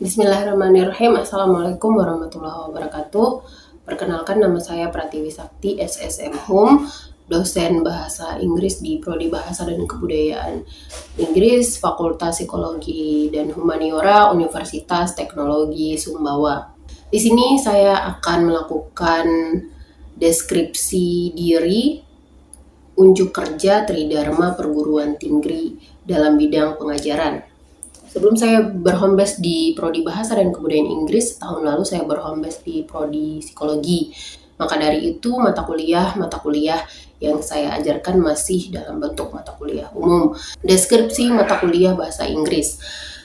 Bismillahirrahmanirrahim. Assalamualaikum warahmatullahi wabarakatuh. Perkenalkan, nama saya Pratiwi Sakti, SSM Hum, dosen Bahasa Inggris di Prodi Bahasa dan Kebudayaan Inggris, Fakultas Psikologi dan Humaniora, Universitas Teknologi Sumbawa. Di sini saya akan melakukan deskripsi diri, unjuk kerja Tridharma Perguruan Tinggi dalam bidang pengajaran. Sebelum saya berhome base di Prodi Bahasa dan Kebudayaan Inggris, tahun lalu saya berhome base di Prodi Psikologi. Maka dari itu mata kuliah yang saya ajarkan masih dalam bentuk mata kuliah umum. Deskripsi mata kuliah Bahasa Inggris.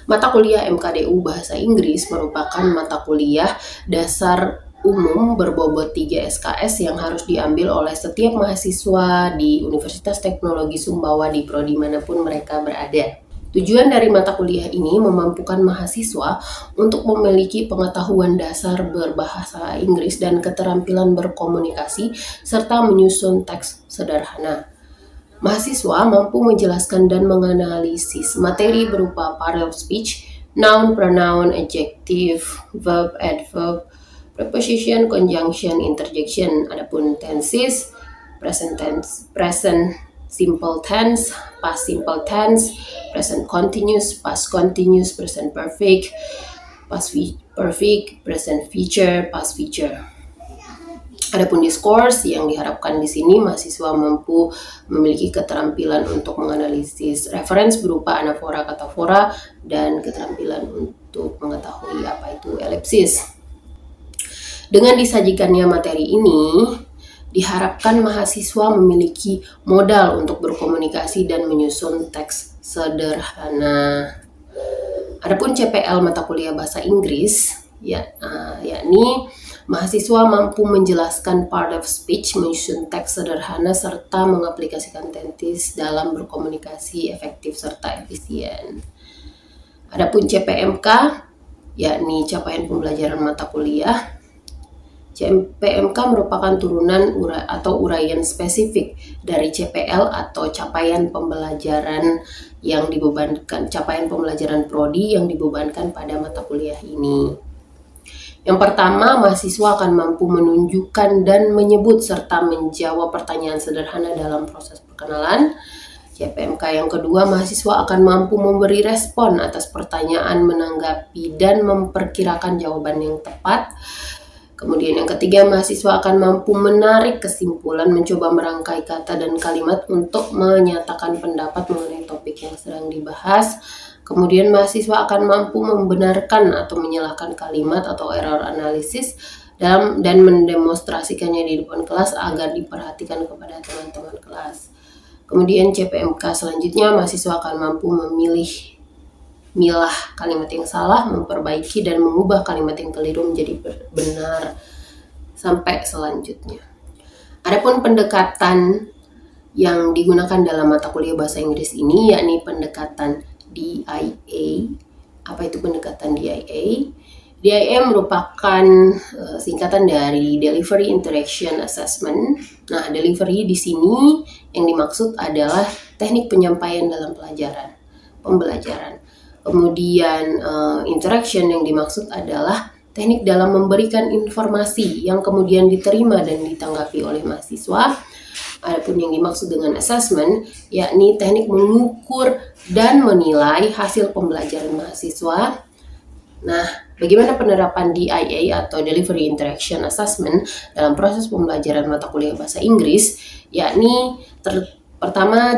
Mata kuliah MKDU Bahasa Inggris merupakan mata kuliah dasar umum berbobot 3 SKS yang harus diambil oleh setiap mahasiswa di Universitas Teknologi Sumbawa di prodi manapun mereka berada. Tujuan dari mata kuliah ini memampukan mahasiswa untuk memiliki pengetahuan dasar berbahasa Inggris dan keterampilan berkomunikasi serta menyusun teks sederhana. Mahasiswa mampu menjelaskan dan menganalisis materi berupa part of speech, noun, pronoun, adjective, verb, adverb, preposition, conjunction, interjection. Adapun tenses, present tense, present simple tense, past simple tense, present continuous, past continuous, present perfect, past perfect, present future, past future. Adapun discourse yang diharapkan di sini mahasiswa mampu memiliki keterampilan untuk menganalisis reference berupa anafora, katafora, dan keterampilan untuk mengetahui apa itu elipsis. Dengan disajikannya materi ini, diharapkan mahasiswa memiliki modal untuk berkomunikasi dan menyusun teks sederhana. Adapun CPL mata kuliah Bahasa Inggris, yakni mahasiswa mampu menjelaskan part of speech, menyusun teks sederhana, serta mengaplikasikan tenses dalam berkomunikasi efektif serta efisien. Adapun CPMK, yakni capaian pembelajaran mata kuliah, CPMK merupakan turunan atau uraian spesifik dari CPL atau capaian pembelajaran yang dibebankan, capaian pembelajaran prodi yang dibebankan pada mata kuliah ini. Yang pertama, mahasiswa akan mampu menunjukkan dan menyebut serta menjawab pertanyaan sederhana dalam proses perkenalan. CPMK yang kedua, mahasiswa akan mampu memberi respon atas pertanyaan, menanggapi dan memperkirakan jawaban yang tepat. Kemudian yang ketiga, mahasiswa akan mampu menarik kesimpulan, mencoba merangkai kata dan kalimat untuk menyatakan pendapat mengenai topik yang sedang dibahas. Kemudian mahasiswa akan mampu membenarkan atau menyalahkan kalimat atau error analisis dan mendemonstrasikannya di depan kelas agar diperhatikan kepada teman-teman kelas. Kemudian CPMK selanjutnya, mahasiswa akan mampu milah kalimat yang salah, memperbaiki dan mengubah kalimat yang keliru menjadi benar sampai selanjutnya. Adapun pendekatan yang digunakan dalam mata kuliah Bahasa Inggris ini yakni pendekatan DIA. Apa itu pendekatan DIA? DIA merupakan singkatan dari Delivery Interaction Assessment. Nah, delivery di sini yang dimaksud adalah teknik penyampaian dalam pembelajaran. Kemudian interaction yang dimaksud adalah teknik dalam memberikan informasi yang kemudian diterima dan ditanggapi oleh mahasiswa. Adapun yang dimaksud dengan assessment, yakni teknik mengukur dan menilai hasil pembelajaran mahasiswa. Nah, bagaimana penerapan DIA atau Delivery Interaction Assessment dalam proses pembelajaran mata kuliah Bahasa Inggris, yakni pertama,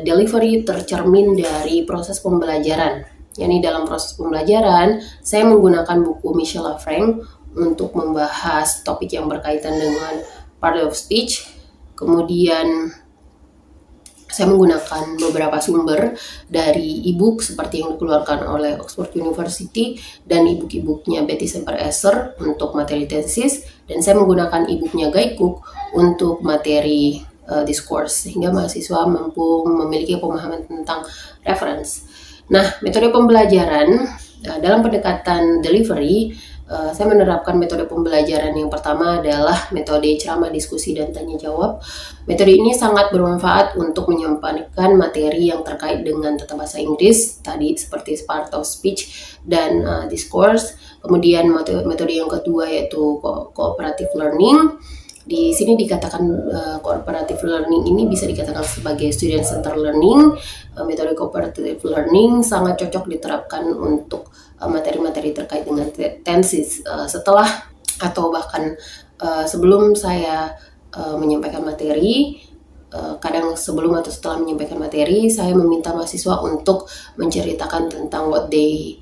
delivery tercermin dari proses pembelajaran. Yani dalam proses pembelajaran, saya menggunakan buku Michelle Lafranc untuk membahas topik yang berkaitan dengan part of speech. Kemudian saya menggunakan beberapa sumber dari e-book seperti yang dikeluarkan oleh Oxford University dan e-book-e-booknya Betty Semper Esser untuk materi tesis, dan saya menggunakan e-booknya Guy Cook untuk materi discourse, sehingga mahasiswa mampu memiliki pemahaman tentang reference. Nah, metode pembelajaran dalam pendekatan delivery Saya menerapkan metode pembelajaran yang pertama adalah metode ceramah, diskusi, dan tanya jawab. Metode ini sangat bermanfaat untuk menyampaikan materi yang terkait dengan tata bahasa Inggris, tadi seperti part of speech dan discourse. Kemudian metode yang kedua yaitu cooperative learning. Di sini dikatakan cooperative learning ini bisa dikatakan sebagai student center learning. Metode cooperative learning sangat cocok diterapkan untuk materi-materi terkait dengan tenses setelah atau bahkan sebelum saya menyampaikan materi. Kadang sebelum atau setelah menyampaikan materi, saya meminta mahasiswa untuk menceritakan tentang what they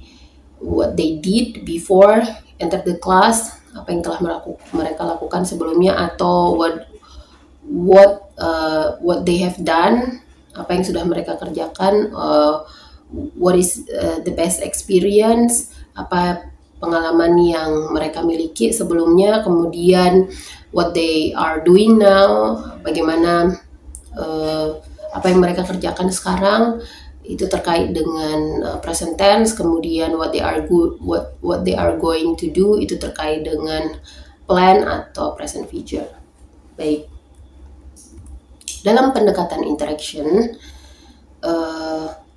did before enter the class, apa yang telah mereka lakukan sebelumnya, atau what they have done, apa yang sudah mereka kerjakan, what is the best experience, apa pengalaman yang mereka miliki sebelumnya, kemudian what they are doing now, bagaimana apa yang mereka kerjakan sekarang, itu terkait dengan present tense. Kemudian what they are going to do itu terkait dengan plan atau present future. Baik, dalam pendekatan interaction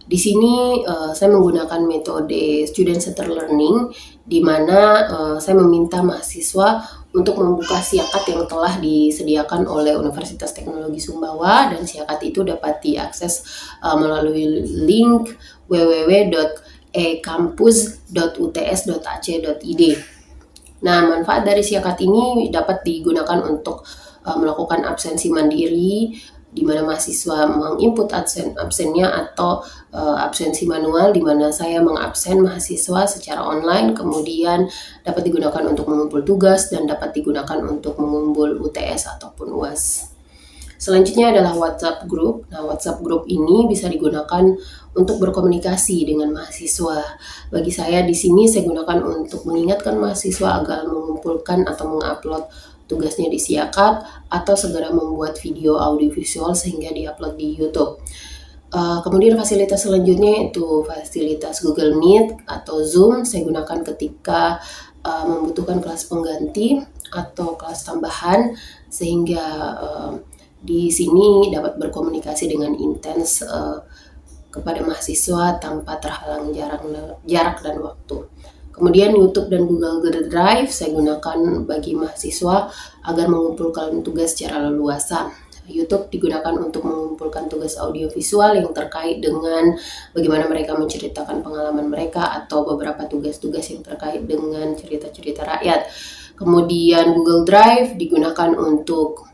di sini saya menggunakan metode student centered learning, di mana saya meminta mahasiswa untuk membuka siakat yang telah disediakan oleh Universitas Teknologi Sumbawa, dan siakat itu dapat diakses melalui link www.ecampus.uts.ac.id. Nah, manfaat dari siakat ini dapat digunakan untuk melakukan absensi mandiri, di mana mahasiswa menginput absennya, atau absensi manual, di mana saya mengabsen mahasiswa secara online, kemudian dapat digunakan untuk mengumpul tugas dan dapat digunakan untuk mengumpul UTS ataupun UAS. Selanjutnya adalah WhatsApp group. Nah, WhatsApp group ini bisa digunakan untuk berkomunikasi dengan mahasiswa. Bagi saya di sini saya gunakan untuk mengingatkan mahasiswa agar mengumpulkan atau mengupload tugasnya di siakat, atau segera membuat video audiovisual sehingga diupload di YouTube. Kemudian fasilitas selanjutnya itu fasilitas Google Meet atau Zoom. Saya gunakan ketika membutuhkan kelas pengganti atau kelas tambahan, sehingga di sini dapat berkomunikasi dengan intens kepada mahasiswa tanpa terhalang jarak dan waktu. Kemudian YouTube dan Google Drive saya gunakan bagi mahasiswa agar mengumpulkan tugas secara leluasa. YouTube digunakan untuk mengumpulkan tugas audiovisual yang terkait dengan bagaimana mereka menceritakan pengalaman mereka, atau beberapa tugas-tugas yang terkait dengan cerita-cerita rakyat. Kemudian Google Drive digunakan untuk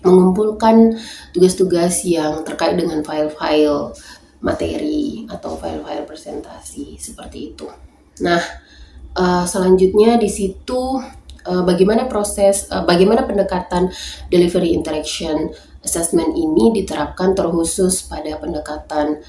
mengumpulkan tugas-tugas yang terkait dengan file-file materi atau file-file presentasi seperti itu. Nah, selanjutnya di situ bagaimana pendekatan delivery interaction assessment ini diterapkan terkhusus pada pendekatan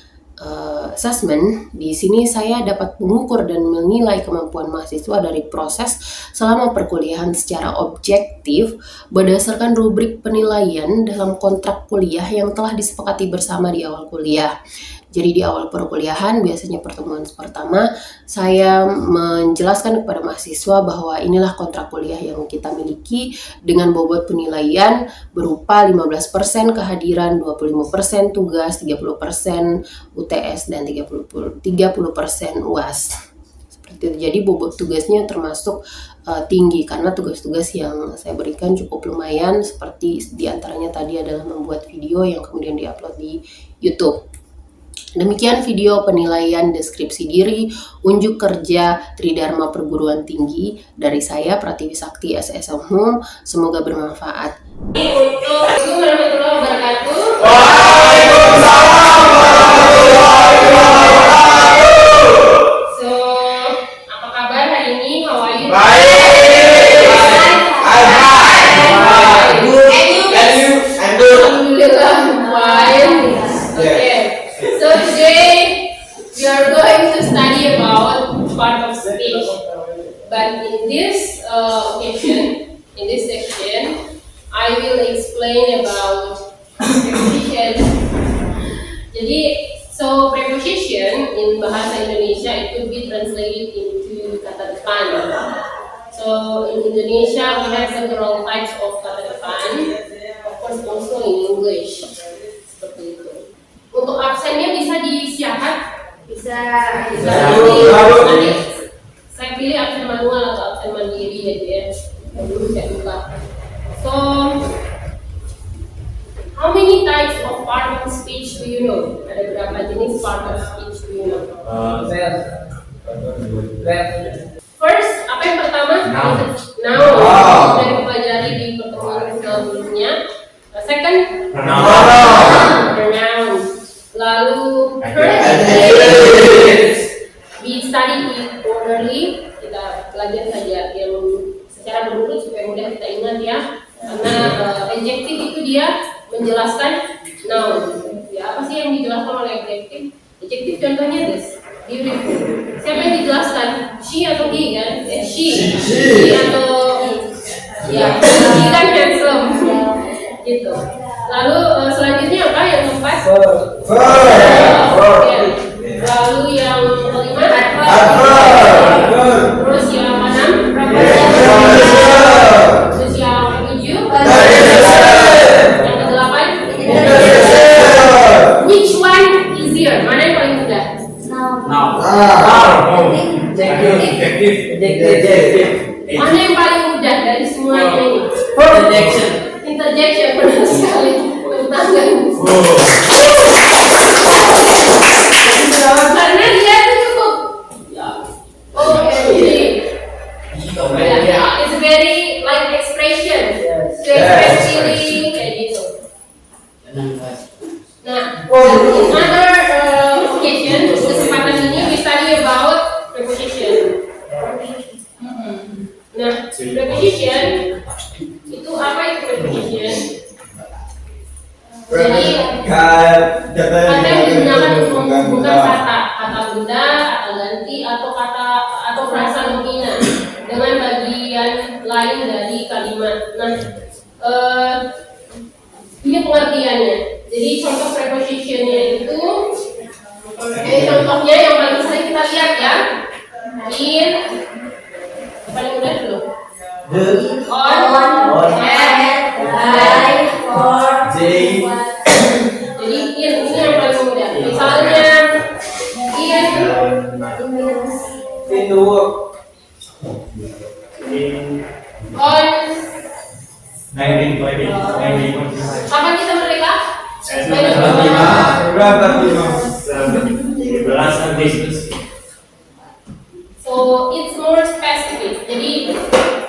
assessment. Di sini saya dapat mengukur dan menilai kemampuan mahasiswa dari proses selama perkuliahan secara objektif berdasarkan rubrik penilaian dalam kontrak kuliah yang telah disepakati bersama di awal kuliah. Jadi di awal perkuliahan, biasanya pertemuan pertama, saya menjelaskan kepada mahasiswa bahwa inilah kontrak kuliah yang kita miliki dengan bobot penilaian berupa 15% kehadiran, 25% tugas, 30% UTS, dan 30% UAS. Seperti itu. Jadi bobot tugasnya termasuk tinggi, karena tugas-tugas yang saya berikan cukup lumayan, seperti diantaranya tadi adalah membuat video yang kemudian diupload di YouTube. Demikian video penilaian deskripsi diri, unjuk kerja Tridharma Perguruan Tinggi dari saya, Pratiwi Sakti SSM Hum. Semoga bermanfaat. Assalamualaikum warahmatullahi wabarakatuh. Waalaikumsalam warahmatullahi wabarakatuh. So, apa kabar hari ini? How are you? Baik. Alhamdulillah. Fine. Okay. So today we are going to study about part of speech. But in this section, I will explain about repetition. Jadi So preposition in bahasa Indonesia it could be translated into kata depan. So in Indonesia we have several types of kata depan. Of course also in English. Seperti itu. Untuk absennya bisa disiapkan? Bisa. Nanti saya pilih absen manual atau absen mandiri aja ya. Dulu saya buka. So how many types of part of speech do you know? Ada berapa jenis part of speech do you know? First, apa yang pertama? Noun. Dari pelajari di pertemuan sebelumnya. Second, pronoun. Lalu we study it orderly. Kita belajar saja yang secara berurut supaya mudah kita ingat ya. Karena adjektif itu dia menjelaskan noun. Ya, apa sih yang dijelaskan oleh adjektif? Adjektif contohnya this, beautiful. Siapa yang dijelaskan? She atau he kan? She atau ya, he kan handsome. Gitu. Lalu selanjutnya apa yang keempat? Ya. Lalu yang kelima? Terus yang keenam? Terus yang ketujuh? Yang kedelapan? Which one easier? Mana yang paling mudah? Mana yang paling mudah dari semuanya ini? Interjection benar sekali. Karena dia itu cukup. It's very like expression. To express feeling kayak gitu. Nah, in other occasion, kesempatan ini we study about preposition. Nah, preposition itu apa itu preposition? Jadi kata yang digunakan untuk menghubungkan kata benda, kata ganti atau frasa nominal dengan bagian lain dari kalimat. Nah, ini pengertiannya. Jadi contoh prepositionnya itu, contohnya yang paling sering kita lihat ya, in, paling mudah dulu. On, at, by, for, J. Jadi ini yang paling mudah. Misalnya in the work. On 1945. Kapan kita merdeka? 1945. So it's more specific. Jadi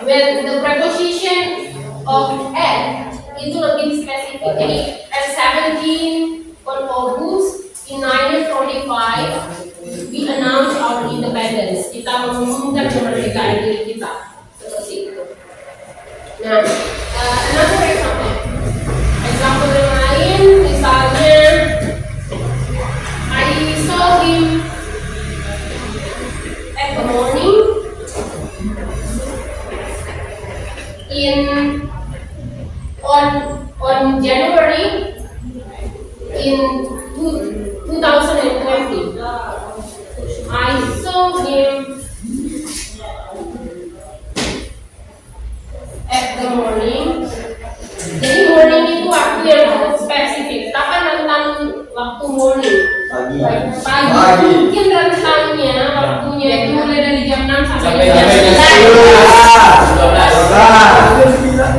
when the preposition of at itu lebih spesifik. Jadi at 17 on August in 1945 we announce our independence. Kita mengumumkan kemerdekaan diri kita. Seperti itu. Nah, another example. Example yang lain, misalnya I saw him at the morning on January in 2020. I saw him at the morning. Jadi morning itu waktu yang cukup spesifik. Kapan rentan waktu morning? Pagi. Mungkin rentannya waktunya itu mulai dari jam 6 sampai jam 9.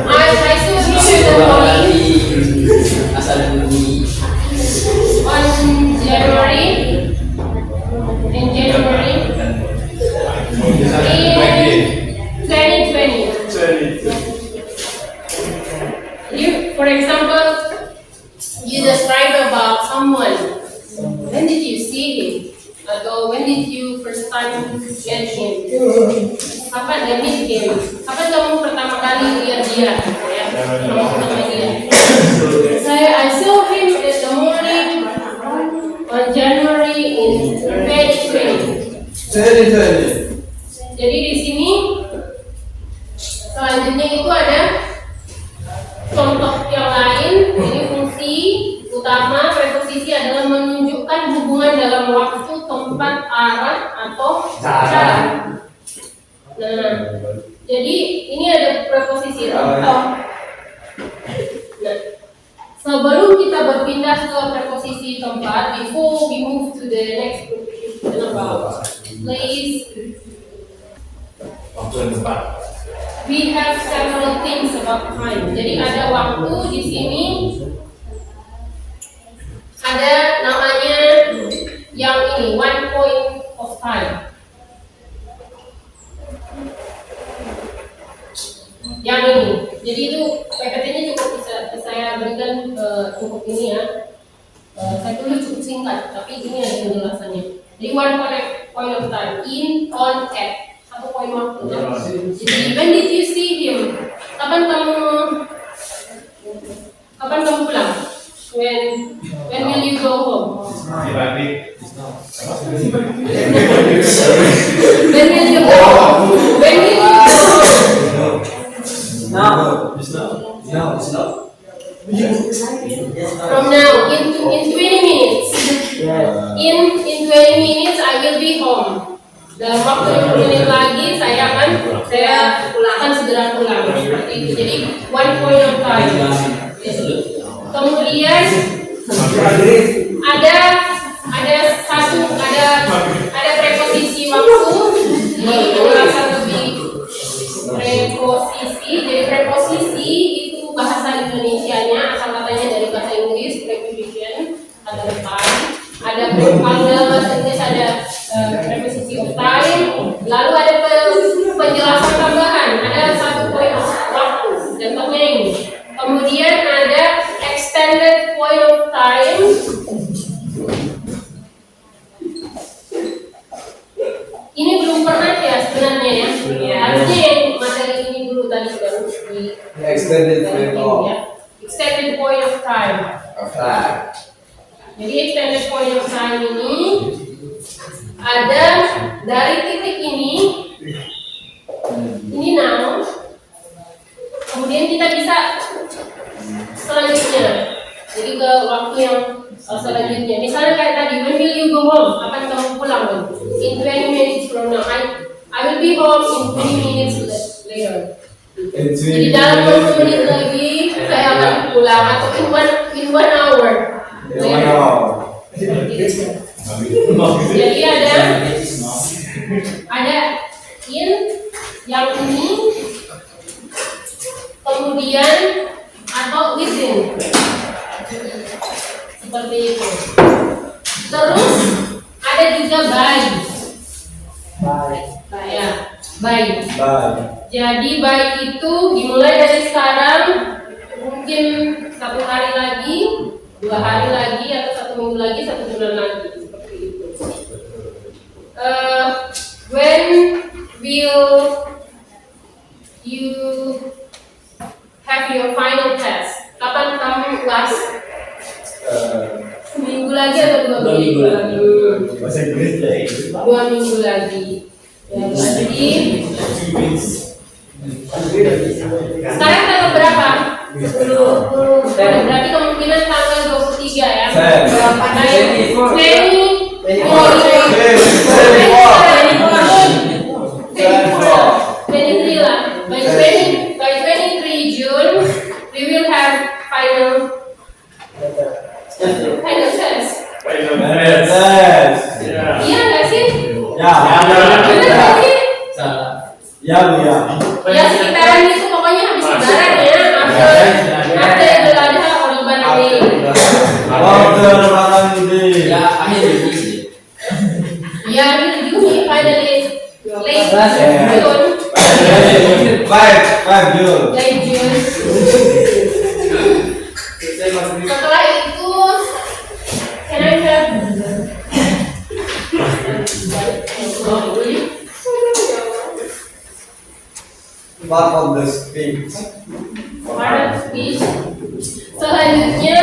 I saw him in the morning. Asal bunyi. On January. In January. In 2020. For example, you describe about someone. When did you see him? Atau when did you first time get him? Kapan you meet him? Kapan kamu pertama kali lihat dia? Ya, kamu pertama dia. I saw him in the morning on January in 2020. Jadi di sini selanjutnya itu ada contoh yang lain. Ini fungsi utama preposisi adalah menunjukkan menentukan hubungan dalam waktu, tempat, arah, atau cara. Nah, jadi ini ada preposisi atau. Nah, sebelum kita berpindah ke preposisi tempat, before we move to the next preposition about place, waktu dan tempat. we have several things about time. Jadi ada waktu di sini, ada namanya yang ini one point of time. Yang ini, jadi itu PPT-nya cukup bisa saya berikan cukup ini ya. Saya tulis cukup singkat, tapi ini ada penjelasannya. Jadi one point of time, in, on, at. Satu poin waktu. Jadi when did you see him? Kapan kamu pulang? When will you go home? When will you go home? When will you go home? Now. From now in 20 minutes. In 20 minutes I will be home. Dalam waktu 20 menit lagi saya akan segera pulang seperti itu. Jadi one point of time. Kemudian ada preposisi waktu. Ini penjelasan lebih preposisi. Jadi preposisi itu bahasa Indonesianya, asal katanya dari bahasa Inggris, preposition atau time. Ada kalau dalam bahasa Inggris ada preposisi of time, lalu ada penjelasan tambahan, ada satu poin waktu, contohnya ini. Kemudian ada extended point of time. Ini belum pernah ya sebenarnya ya. Harusnya yang materi ini dulu tadi baru di Extended point of time. Jadi extended point of time ini ada dari titik ini now, kemudian kita bisa selanjutnya, jadi ke waktu yang selanjutnya. Misalnya kayak tadi, when will you go home? Kapan kamu pulang? In 20 minutes from now. I will be home in 20 minutes later. Jadi dalam 20 menit lagi saya akan pulang, atau in one hour. Jadi ada in yang ini, kemudian atau within, seperti itu. Terus ada juga by. Jadi by itu dimulai dari sekarang, mungkin 1 hari lagi, 2 hari lagi, atau 1 minggu lagi, 1 bulan lagi, seperti itu. When will you have your final test? Kapan kamu uas? Seminggu lagi atau 2 minggu lagi? 2 minggu lagi. Ya, jadi sekarang tanggal berapa? 10. Berarti kemungkinan tanggal 23 ya. By 23 June we will have final test. Iya nggak sih? Ya sekitaran itu pokoknya habis lebaran ya. After Idul Adha or Lebaran Day. Ya akhir Juni finally late June. Late June. Setelah itu can I have Part of the speech. Selanjutnya,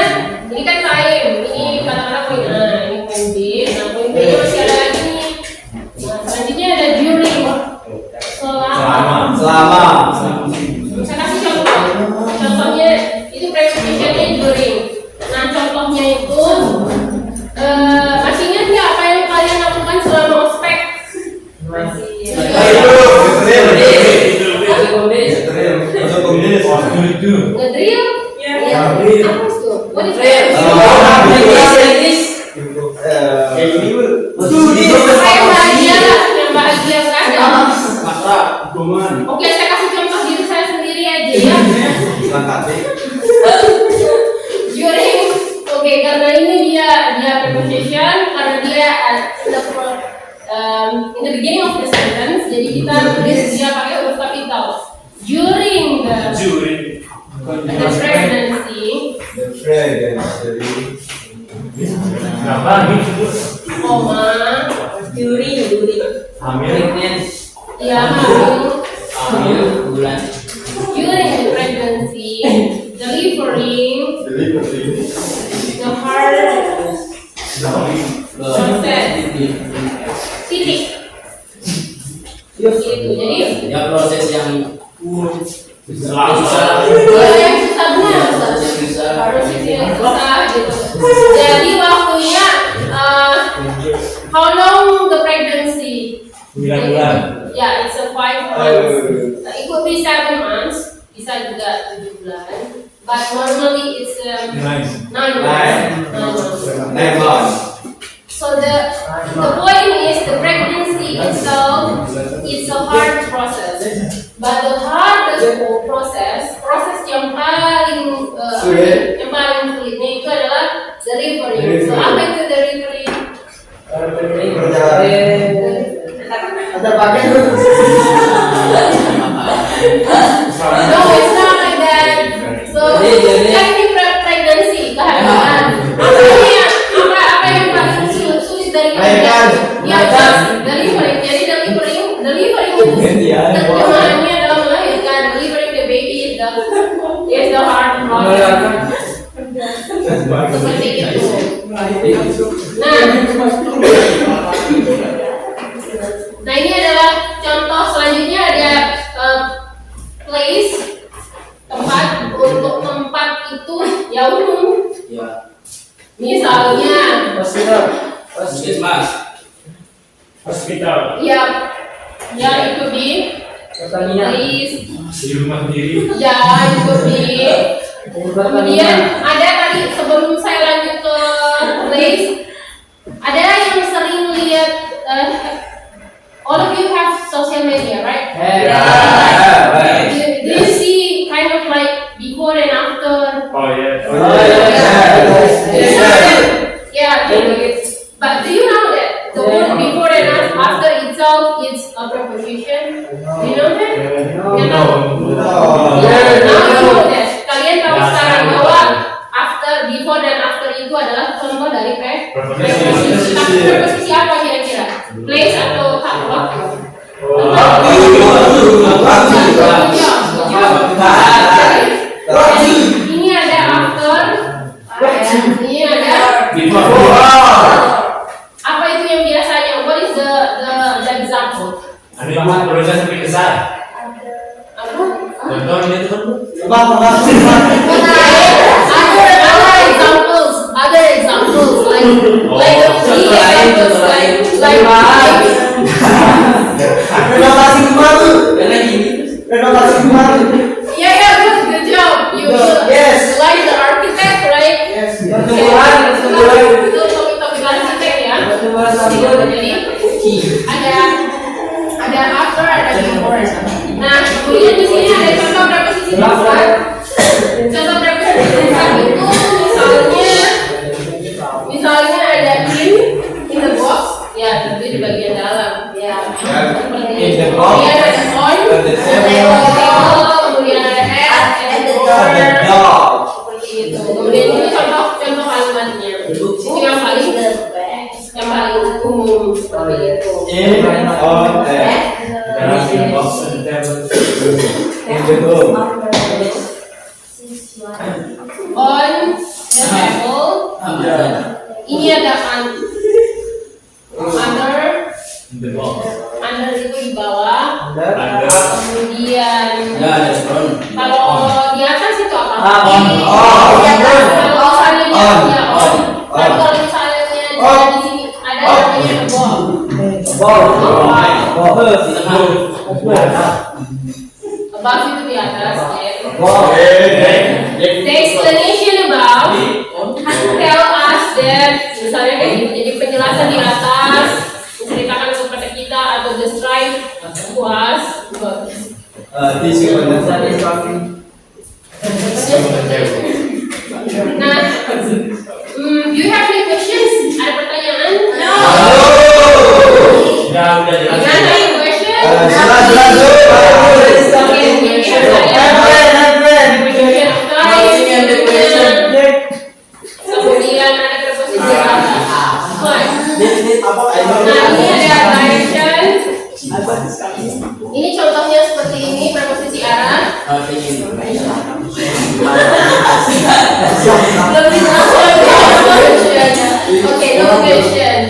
ini kan time, ini kata-kata poin A, ini poin B. Nah, poin B-nya masih ada lagi nih. Nah, selanjutnya ada during. Selama. Saya kasih contoh. Contohnya itu prepositionnya during. Nah, contohnya itu Ngedrill? Ya. Apa itu? What is that? Saya bahagia, yang bahagia sekarang. Oke, saya kasih contoh diri saya sendiri aja ya. During, oke, karena ini dia preposition, karena dia in the beginning of the sentence, jadi kita tulis dia pakai huruf kapital. During the presidency, koma, During. ya, during the pregnancy, delivering the hard process, titik. Gitu, jadi Ya proses yang yang susah benar, proses yang susah gitu. Jadi waktunya, how long the pregnancy? 9 bulan. Ya, it's a 5 months. It could be 7 months, bisa juga 7 bulan. But normally it's 9 months. So the point is the pregnancy itself, it's a hard process. But the hardest proses yang paling sulitnya itu adalah delivery. So apa itu delivery? No, it's not like that. So kan ini pregnancy, kehamilan. Apa yang paling sulit dari kehamilan? Ya, delivering. Jadi delivering itu terjemahannya adalah melahirkan. Delivering the baby is the hard process. Seperti itu. Nah ini adalah contoh selanjutnya, ada place, tempat. Untuk tempat itu ya umum. Misalnya Hospital. ya itu di place, Di rumah sendiri. ya itu di. Kemudian ada tadi sebelum saya lanjut ke place, ada yang sering lihat, all of you have social media, right? Do you see kind of like before and after? Oh ya. Yeah, but do you know that the word before and after itself is a preposition? Do you know that? You know? Now you know that. Kalian tahu sekarang bahwa after, before dan after itu adalah contoh dari preposisi. Tapi preposisi apa kira-kira? Place atau waktu? Ini ada after, ini ada apa itu yang biasanya? What is the example? Ada proses sampai besar. Apa? Contohnya itu kan. Other examples like three examples like yeah, good job. You like the architect, right? Itu topik arsitek ya. Jadi ada after, ada before. Nah, kemudian di sini ada contoh preposisi besar. Contoh preposisi besar itu misalnya ada in the box, ya tentu di bagian dalam, ya. In the box. Kemudian ada on, kemudian ada at, and the door. Seperti itu. Kemudian ini contoh kalimatnya. Ini yang paling umum seperti itu. On the table. Ini ada under itu di bawah. Kemudian kalau di atas itu apa? Kalau misalnya ya on. Tapi kalau misalnya di sini ada namanya ball. Above itu di atas. Wow. The explanation about tell us that misalnya kayak gini, jadi penjelasan di atas menceritakan kepada kita atau describe was This is nah, do you have any questions? Ada pertanyaan? No. Udah jelas. Ada any questions? Jelas. Oke, jadi kemudian ada preposisi kata. Nah, ini ada direction. Ini contohnya seperti ini, preposisi arah. Lebih jelas lagi. Oke, no question.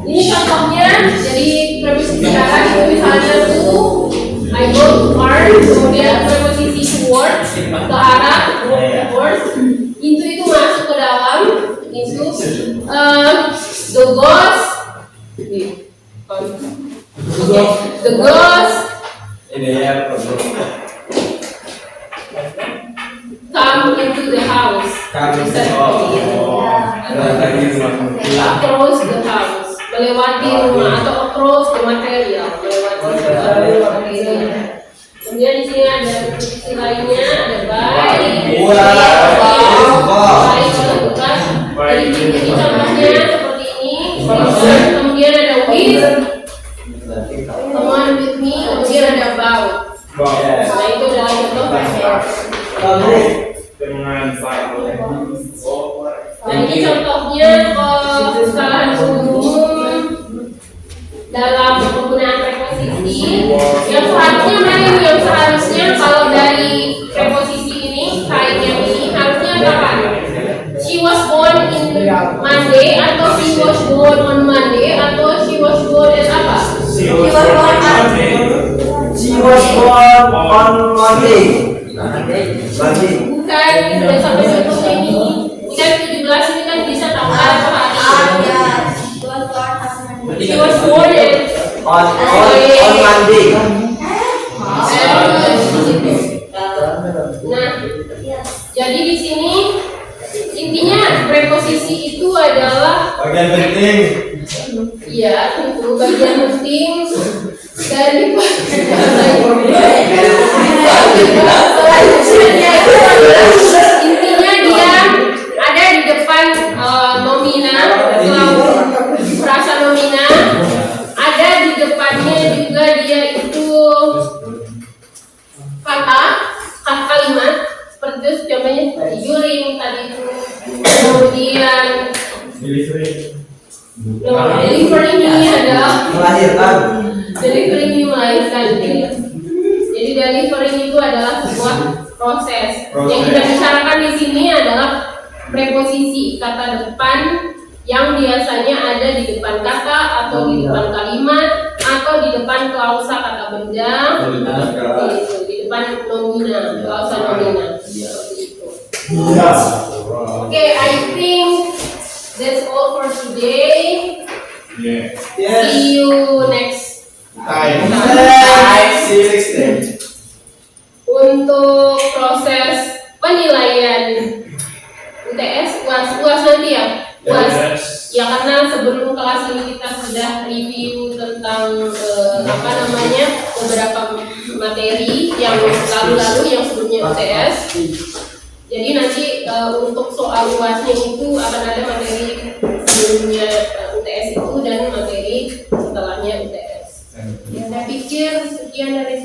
Ini contohnya, jadi preposisi arah itu misalnya to, I go to art, kemudian preposisi toward, ke arah, towards, itu masuk ke dalam, itu the gods, the gods come into the house. Across the house, melewati rumah atau across the material, melewati material. Kemudian di sini ada posisi lainnya, ada by, jadi contohnya seperti ini. Kemudian ada with, teman with me, kemudian ada about. Nah itu adalah contoh perfect. Nah ini contohnya kesalahan umum dalam penggunaan preposisi. Yang seharusnya kalau dari preposisi ini kaitnya ini harusnya kapan? She was born in Monday, atau she was born on Monday, atau she was born as apa? She was born on Monday. Bukan, sudah sampai contohnya ini. Ini kan 17 ini kan bisa tanggal atau hari. She was born On Monday. Nah, jadi di sini intinya preposisi itu adalah Bagian penting. iya, itu bagian penting dari intinya dia ada di depan nomina atau frasa nomina, ada di depannya juga dia itu kalimat seperti itu, contohnya during tadi itu, kemudian delivering ini adalah Melahirkan. delivering ini melahirkan. Jadi delivering itu adalah sebuah proses. Yang kita bicarakan di sini adalah preposisi kata depan yang biasanya ada di depan kata atau di depan kalimat atau di depan klausa kata benda, itu di depan nomina, klausa nomina seperti itu. Okay, I think that's all for today. See you next time. See you next time. Untuk proses penilaian UTS, UAS nanti ya, UAS ya, karena sebelum kelas ini kita sudah review tentang beberapa materi yang lalu-lalu yang sebelumnya UTS. Jadi nanti untuk soal UASnya itu akan ada materi sebelumnya UTS itu dan materi setelahnya UTS. Saya pikir sekian dari